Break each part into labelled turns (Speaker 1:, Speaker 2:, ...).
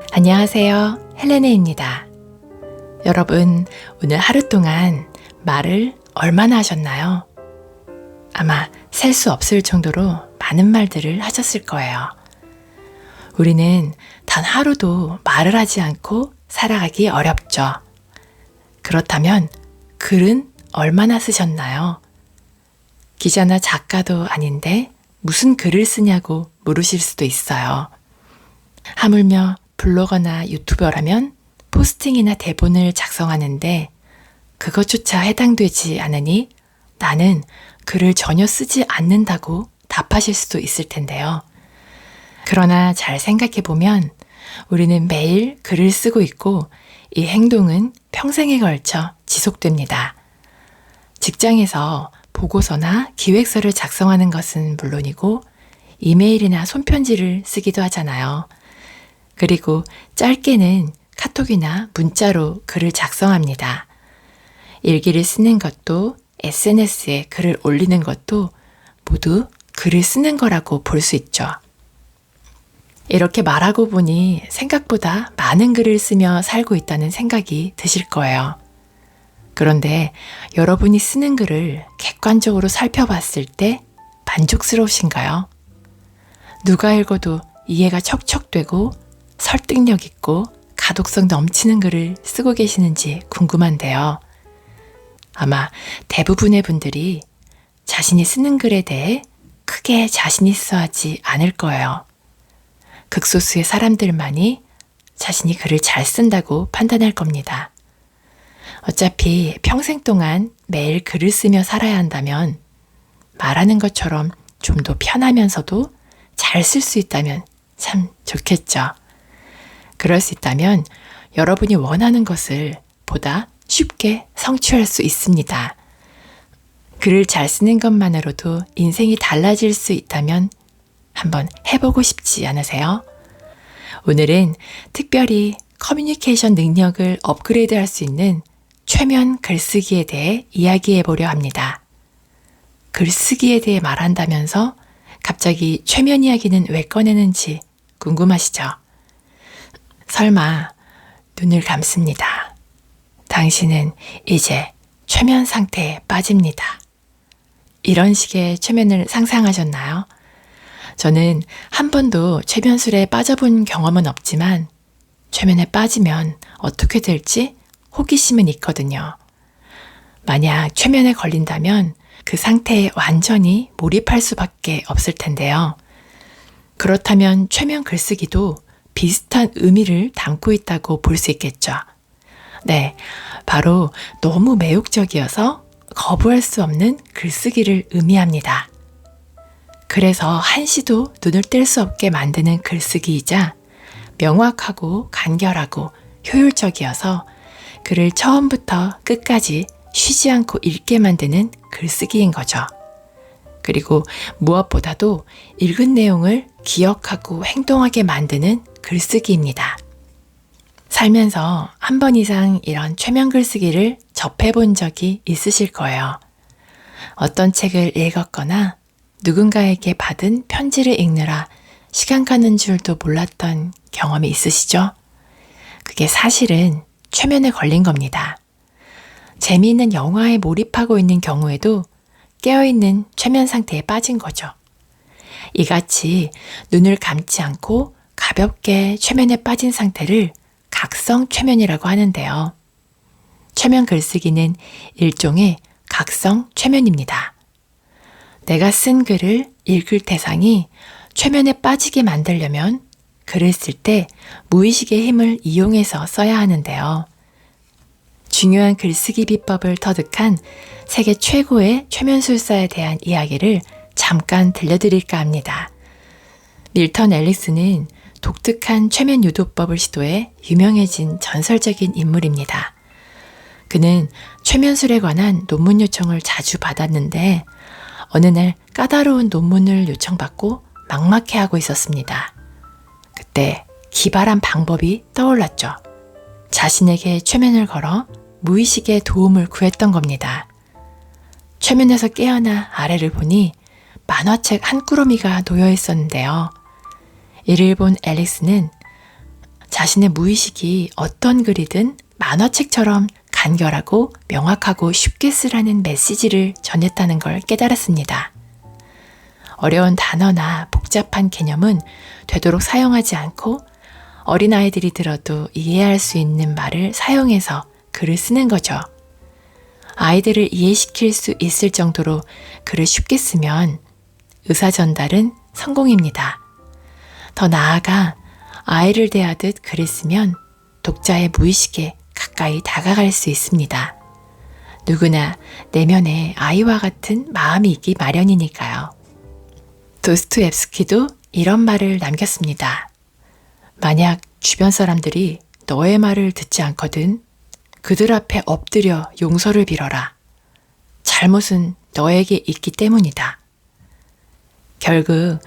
Speaker 1: 안녕하세요. 헬레네입니다. 여러분, 오늘 하루 동안 말을 얼마나 하셨나요? 아마 셀 수 없을 정도로 많은 말들을 하셨을 거예요. 우리는 단 하루도 말을 하지 않고 살아가기 어렵죠. 그렇다면 글은 얼마나 쓰셨나요? 기자나 작가도 아닌데 무슨 글을 쓰냐고 물으실 수도 있어요. 하물며 블로거나 유튜버라면 포스팅이나 대본을 작성하는데 그것조차 해당되지 않으니 나는 글을 전혀 쓰지 않는다고 답하실 수도 있을 텐데요. 그러나 잘 생각해보면 우리는 매일 글을 쓰고 있고 이 행동은 평생에 걸쳐 지속됩니다. 직장에서 보고서나 기획서를 작성하는 것은 물론이고 이메일이나 손편지를 쓰기도 하잖아요. 그리고 짧게는 카톡이나 문자로 글을 작성합니다. 일기를 쓰는 것도 SNS에 글을 올리는 것도 모두 글을 쓰는 거라고 볼 수 있죠. 이렇게 말하고 보니 생각보다 많은 글을 쓰며 살고 있다는 생각이 드실 거예요. 그런데 여러분이 쓰는 글을 객관적으로 살펴봤을 때 만족스러우신가요? 누가 읽어도 이해가 척척되고 설득력 있고 가독성 넘치는 글을 쓰고 계시는지 궁금한데요. 아마 대부분의 분들이 자신이 쓰는 글에 대해 크게 자신 있어 하지 않을 거예요. 극소수의 사람들만이 자신이 글을 잘 쓴다고 판단할 겁니다. 어차피 평생 동안 매일 글을 쓰며 살아야 한다면 말하는 것처럼 좀 더 편하면서도 잘 쓸 수 있다면 참 좋겠죠. 그럴 수 있다면 여러분이 원하는 것을 보다 쉽게 성취할 수 있습니다. 글을 잘 쓰는 것만으로도 인생이 달라질 수 있다면 한번 해보고 싶지 않으세요? 오늘은 특별히 커뮤니케이션 능력을 업그레이드 할 수 있는 최면 글쓰기에 대해 이야기해 보려 합니다. 글쓰기에 대해 말한다면서 갑자기 최면 이야기는 왜 꺼내는지 궁금하시죠? 설마 눈을 감습니다. 당신은 이제 최면 상태에 빠집니다. 이런 식의 최면을 상상하셨나요? 저는 한 번도 최면술에 빠져본 경험은 없지만 최면에 빠지면 어떻게 될지 호기심은 있거든요. 만약 최면에 걸린다면 그 상태에 완전히 몰입할 수밖에 없을 텐데요. 그렇다면 최면 글쓰기도 비슷한 의미를 담고 있다고 볼 수 있겠죠. 네, 바로 너무 매혹적이어서 거부할 수 없는 글쓰기를 의미합니다. 그래서 한시도 눈을 뗄 수 없게 만드는 글쓰기이자 명확하고 간결하고 효율적이어서 글을 처음부터 끝까지 쉬지 않고 읽게 만드는 글쓰기인 거죠. 그리고 무엇보다도 읽은 내용을 기억하고 행동하게 만드는 글쓰기입니다. 살면서 한 번 이상 이런 최면 글쓰기를 접해본 적이 있으실 거예요. 어떤 책을 읽었거나 누군가에게 받은 편지를 읽느라 시간 가는 줄도 몰랐던 경험이 있으시죠? 그게 사실은 최면에 걸린 겁니다. 재미있는 영화에 몰입하고 있는 경우에도 깨어있는 최면 상태에 빠진 거죠. 이같이 눈을 감지 않고 가볍게 최면에 빠진 상태를 각성 최면이라고 하는데요. 최면 글쓰기는 일종의 각성 최면입니다. 내가 쓴 글을 읽을 대상이 최면에 빠지게 만들려면 글을 쓸 때 무의식의 힘을 이용해서 써야 하는데요. 중요한 글쓰기 비법을 터득한 세계 최고의 최면술사에 대한 이야기를 잠깐 들려드릴까 합니다. 밀턴 앨리스는 독특한 최면 유도법을 시도해 유명해진 전설적인 인물입니다. 그는 최면술에 관한 논문 요청을 자주 받았는데 어느 날 까다로운 논문을 요청받고 막막해하고 있었습니다. 그때 기발한 방법이 떠올랐죠. 자신에게 최면을 걸어 무의식의 도움을 구했던 겁니다. 최면에서 깨어나 아래를 보니 만화책 한 꾸러미가 놓여 있었는데요. 이를 본 앨리스는 자신의 무의식이 어떤 글이든 만화책처럼 간결하고 명확하고 쉽게 쓰라는 메시지를 전했다는 걸 깨달았습니다. 어려운 단어나 복잡한 개념은 되도록 사용하지 않고 어린아이들이 들어도 이해할 수 있는 말을 사용해서 글을 쓰는 거죠. 아이들을 이해시킬 수 있을 정도로 글을 쉽게 쓰면 의사 전달은 성공입니다. 더 나아가 아이를 대하듯 글을 쓰면 독자의 무의식에 가까이 다가갈 수 있습니다. 누구나 내면에 아이와 같은 마음이 있기 마련이니까요. 도스토옙스키도 이런 말을 남겼습니다. 만약 주변 사람들이 너의 말을 듣지 않거든 그들 앞에 엎드려 용서를 빌어라. 잘못은 너에게 있기 때문이다. 결국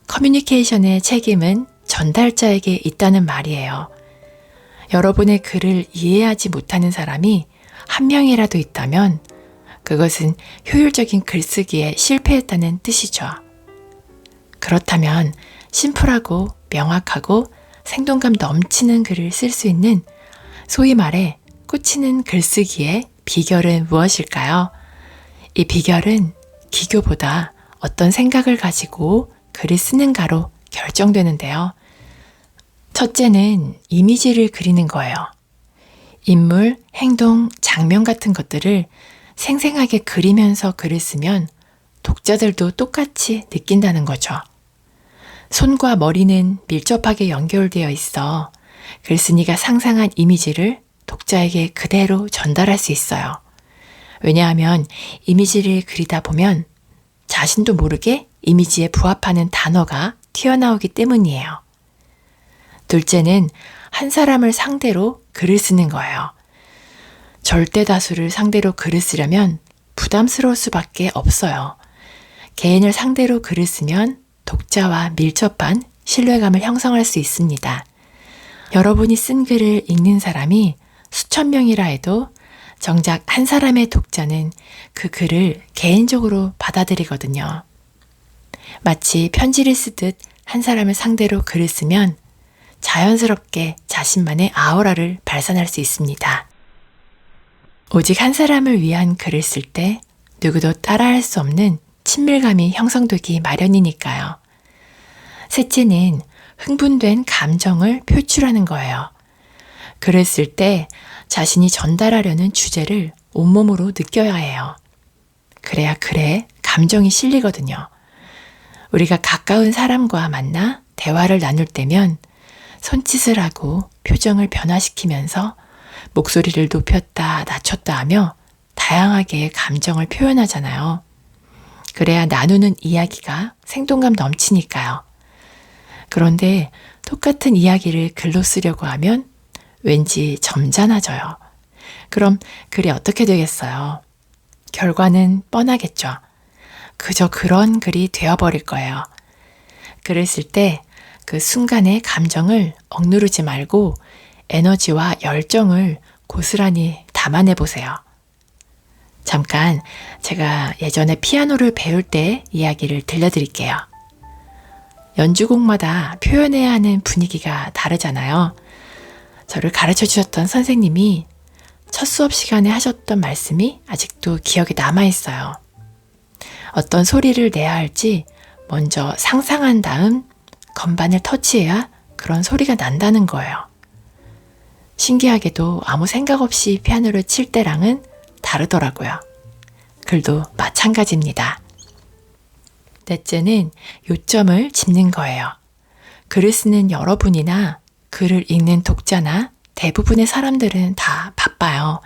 Speaker 1: 커뮤니케이션의 책임은 전달자에게 있다는 말이에요. 여러분의 글을 이해하지 못하는 사람이 한 명이라도 있다면 그것은 효율적인 글쓰기에 실패했다는 뜻이죠. 그렇다면 심플하고 명확하고 생동감 넘치는 글을 쓸 수 있는 소위 말해 꽂히는 글쓰기의 비결은 무엇일까요? 이 비결은 기교보다 어떤 생각을 가지고 글을 쓰는가로 결정되는데요. 첫째는 이미지를 그리는 거예요. 인물, 행동, 장면 같은 것들을 생생하게 그리면서 글을 쓰면 독자들도 똑같이 느낀다는 거죠. 손과 머리는 밀접하게 연결되어 있어 글쓴이가 상상한 이미지를 독자에게 그대로 전달할 수 있어요. 왜냐하면 이미지를 그리다 보면 자신도 모르게 이미지에 부합하는 단어가 튀어나오기 때문이에요. 둘째는 한 사람을 상대로 글을 쓰는 거예요. 절대 다수를 상대로 글을 쓰려면 부담스러울 수밖에 없어요. 개인을 상대로 글을 쓰면 독자와 밀접한 신뢰감을 형성할 수 있습니다. 여러분이 쓴 글을 읽는 사람이 수천 명이라 해도 정작 한 사람의 독자는 그 글을 개인적으로 받아들이거든요. 마치 편지를 쓰듯 한 사람을 상대로 글을 쓰면 자연스럽게 자신만의 아우라를 발산할 수 있습니다. 오직 한 사람을 위한 글을 쓸 때 누구도 따라할 수 없는 친밀감이 형성되기 마련이니까요. 셋째는 흥분된 감정을 표출하는 거예요. 글을 쓸 때 자신이 전달하려는 주제를 온몸으로 느껴야 해요. 그래야 글에 감정이 실리거든요. 우리가 가까운 사람과 만나 대화를 나눌 때면 손짓을 하고 표정을 변화시키면서 목소리를 높였다 낮췄다 하며 다양하게 감정을 표현하잖아요. 그래야 나누는 이야기가 생동감 넘치니까요. 그런데 똑같은 이야기를 글로 쓰려고 하면 왠지 점잖아져요. 그럼 글이 어떻게 되겠어요? 결과는 뻔하겠죠. 그저 그런 글이 되어버릴 거예요. 글을 쓸 때 그 순간의 감정을 억누르지 말고 에너지와 열정을 고스란히 담아내 보세요. 잠깐 제가 예전에 피아노를 배울 때 이야기를 들려드릴게요. 연주곡마다 표현해야 하는 분위기가 다르잖아요. 저를 가르쳐 주셨던 선생님이 첫 수업 시간에 하셨던 말씀이 아직도 기억에 남아있어요. 어떤 소리를 내야 할지 먼저 상상한 다음 건반을 터치해야 그런 소리가 난다는 거예요. 신기하게도 아무 생각 없이 피아노를 칠 때랑은 다르더라고요. 글도 마찬가지입니다. 넷째는 요점을 짚는 거예요. 글을 쓰는 여러분이나 글을 읽는 독자나 대부분의 사람들은 다 바빠요.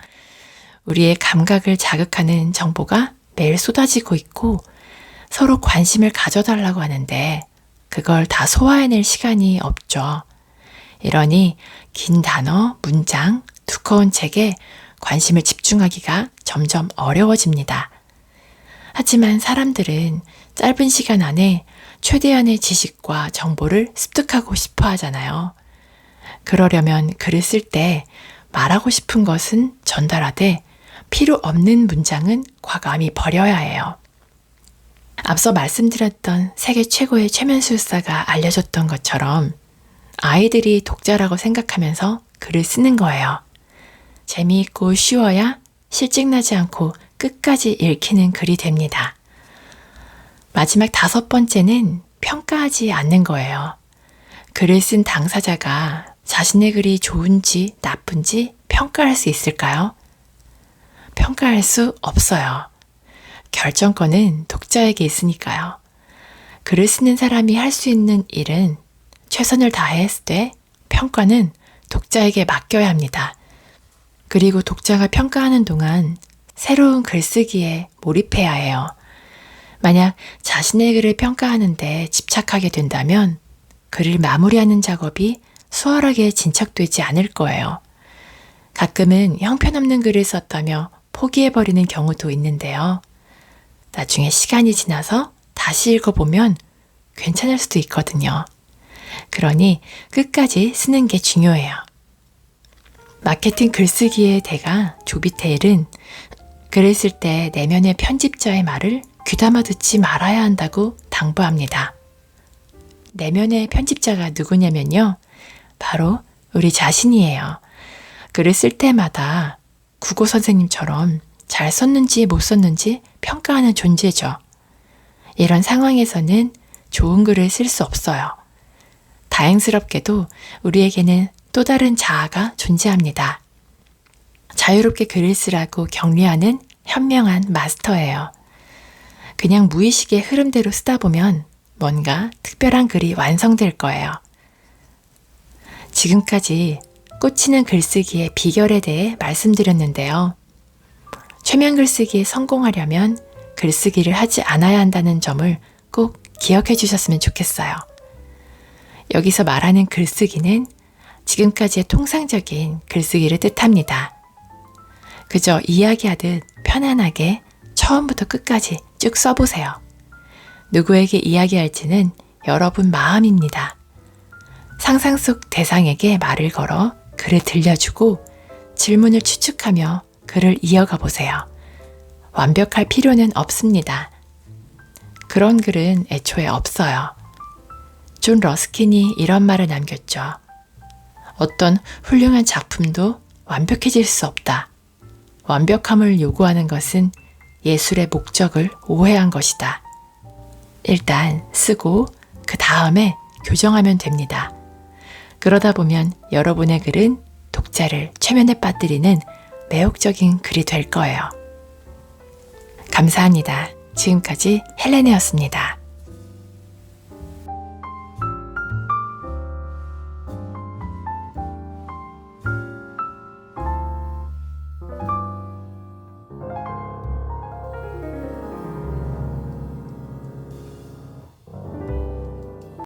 Speaker 1: 우리의 감각을 자극하는 정보가 매일 쏟아지고 있고 서로 관심을 가져달라고 하는데 그걸 다 소화해낼 시간이 없죠. 이러니 긴 단어, 문장, 두꺼운 책에 관심을 집중하기가 점점 어려워집니다. 하지만 사람들은 짧은 시간 안에 최대한의 지식과 정보를 습득하고 싶어 하잖아요. 그러려면 글을 쓸 때 말하고 싶은 것은 전달하되 필요 없는 문장은 과감히 버려야 해요. 앞서 말씀드렸던 세계 최고의 최면술사가 알려줬던 것처럼 아이들이 독자라고 생각하면서 글을 쓰는 거예요. 재미있고 쉬워야 실증나지 않고 끝까지 읽히는 글이 됩니다. 마지막 5번째는 평가하지 않는 거예요. 글을 쓴 당사자가 자신의 글이 좋은지 나쁜지 평가할 수 있을까요? 평가할 수 없어요. 결정권은 독자에게 있으니까요. 글을 쓰는 사람이 할 수 있는 일은 최선을 다했을 때 평가는 독자에게 맡겨야 합니다. 그리고 독자가 평가하는 동안 새로운 글쓰기에 몰입해야 해요. 만약 자신의 글을 평가하는데 집착하게 된다면 글을 마무리하는 작업이 수월하게 진척되지 않을 거예요. 가끔은 형편없는 글을 썼다며 포기해버리는 경우도 있는데요. 나중에 시간이 지나서 다시 읽어보면 괜찮을 수도 있거든요. 그러니 끝까지 쓰는 게 중요해요. 마케팅 글쓰기의 대가 조비테일은 글을 쓸 때 내면의 편집자의 말을 귀담아 듣지 말아야 한다고 당부합니다. 내면의 편집자가 누구냐면요. 바로 우리 자신이에요. 글을 쓸 때마다 국어 선생님처럼 잘 썼는지 못 썼는지 평가하는 존재죠. 이런 상황에서는 좋은 글을 쓸 수 없어요. 다행스럽게도 우리에게는 또 다른 자아가 존재합니다. 자유롭게 글을 쓰라고 격려하는 현명한 마스터예요. 그냥 무의식의 흐름대로 쓰다 보면 뭔가 특별한 글이 완성될 거예요. 지금까지 꽂히는 글쓰기의 비결에 대해 말씀드렸는데요. 최면 글쓰기에 성공하려면 글쓰기를 하지 않아야 한다는 점을 꼭 기억해 주셨으면 좋겠어요. 여기서 말하는 글쓰기는 지금까지의 통상적인 글쓰기를 뜻합니다. 그저 이야기하듯 편안하게 처음부터 끝까지 쭉 써보세요. 누구에게 이야기할지는 여러분 마음입니다. 상상 속 대상에게 말을 걸어 글을 들려주고 질문을 추측하며 글을 이어가 보세요. 완벽할 필요는 없습니다. 그런 글은 애초에 없어요. 존 러스킨이 이런 말을 남겼죠. 어떤 훌륭한 작품도 완벽해질 수 없다. 완벽함을 요구하는 것은 예술의 목적을 오해한 것이다. 일단 쓰고 그 다음에 교정하면 됩니다. 그러다 보면 여러분의 글은 독자를 최면에 빠뜨리는 매혹적인 글이 될 거예요. 감사합니다. 지금까지 헬렌이었습니다.